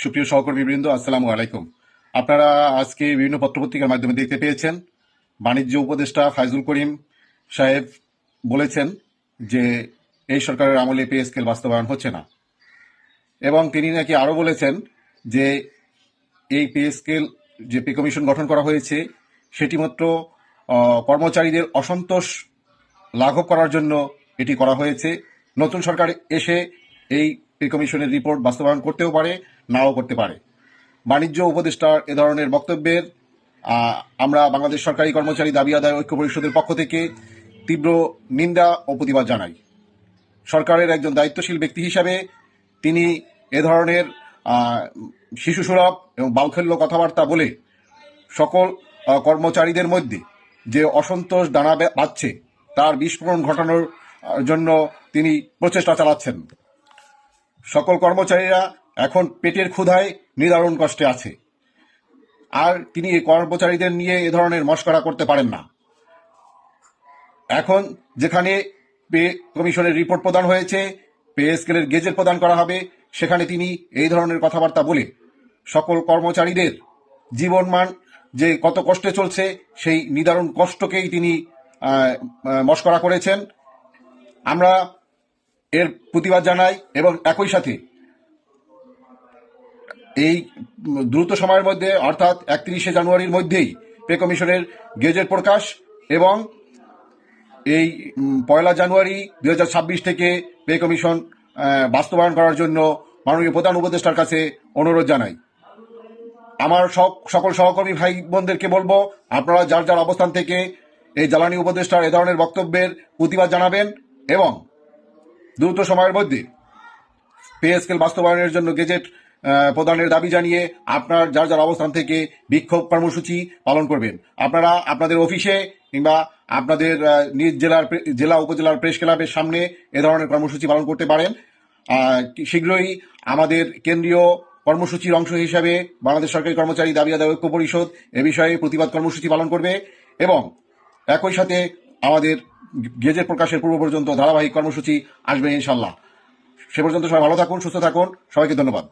সুপ্রিয় সহকর্মীবৃন্দ, আসসালামু আলাইকুম। আপনারা আজকে বিভিন্ন পত্রপত্রিকার মাধ্যমে দেখতে পেয়েছেন, বাণিজ্য উপদেষ্টা ফাইজুল করিম সাহেব বলেছেন যে এই সরকারের আমলে পে স্কেল বাস্তবায়ন হচ্ছে না, এবং তিনি নাকি আরও বলেছেন যে এই পে স্কেল যে পে কমিশন গঠন করা হয়েছে সেটি মাত্র কর্মচারীদের অসন্তোষ লাঘব করার জন্য এটি করা হয়েছে। নতুন সরকার এসে এই পে কমিশনের রিপোর্ট বাস্তবায়ন করতেও পারে, নাও করতে পারে। বাণিজ্য উপদেষ্টার এ ধরনের বক্তব্যের আমরা বাংলাদেশ সরকারি কর্মচারী দাবি আদায় ঐক্য পরিষদের পক্ষ থেকে তীব্র নিন্দা ও প্রতিবাদ জানাই। সরকারের একজন দায়িত্বশীল ব্যক্তি হিসাবে তিনি এ ধরনের শিশুসুলভ এবং বালখেল্য কথাবার্তা বলে সকল কর্মচারীদের মধ্যে যে অসন্তোষ দানা বাঁধছে তার বিস্ফোরণ ঘটানোর জন্য তিনি প্রচেষ্টা চালাচ্ছেন। সকল কর্মচারীরা এখন পেটের ক্ষুধায় নিদারুণ কষ্টে আছে, আর তিনি এই কর্মচারীদের নিয়ে এ ধরনের মশকরা করতে পারেন না। এখন যেখানে পে কমিশনের রিপোর্ট প্রদান হয়েছে, পে স্কেলের গেজেট প্রদান করা হবে, সেখানে তিনি এই ধরনের কথাবার্তা বলে সকল কর্মচারীদের জীবনমান যে কত কষ্টে চলছে সেই নিদারুণ কষ্টকেই তিনি মশকরা করেছেন। আমরা এর প্রতিবাদ জানাই এবং একই সাথে এই দ্রুত সময়ের মধ্যে অর্থাৎ 31শে জানুয়ারির মধ্যেই পে কমিশনের গেজেট প্রকাশ এবং এই 1 জানুয়ারি 2026 থেকে পে কমিশন বাস্তবায়ন করার জন্য মাননীয় প্রধান উপদেষ্টার কাছে অনুরোধ জানাই। আমার সকল সহকর্মী ভাই বোনদেরকে বলবো, আপনারা যার যার অবস্থান থেকে এই জ্বালানি উপদেষ্টার এ ধরনের বক্তব্যের প্রতিবাদ জানাবেন এবং দ্রুত সময়ের মধ্যে পে স্কেল বাস্তবায়নের জন্য গেজেট প্রদানের দাবি জানিয়ে আপনার যার যার অবস্থান থেকে বিক্ষোভ কর্মসূচি পালন করবেন। আপনারা আপনাদের অফিসে কিংবা আপনাদের নিজ জেলা উপজেলার প্রেস ক্লাবের সামনে এ ধরনের কর্মসূচি পালন করতে পারেন। শীঘ্রই আমাদের কেন্দ্রীয় কর্মসূচির অংশ হিসাবে বাংলাদেশ সরকারি কর্মচারী দাবি আদায় ঐক্য পরিষদ এ বিষয়ে প্রতিবাদ কর্মসূচি পালন করবে এবং একই সাথে আমাদের গেজেট প্রকাশের পূর্ব পর্যন্ত ধারাবাহিক কর্মসূচি আসবে ইনশাল্লাহ। সে পর্যন্ত সবাই ভালো থাকুন, সুস্থ থাকুন। সবাইকে ধন্যবাদ।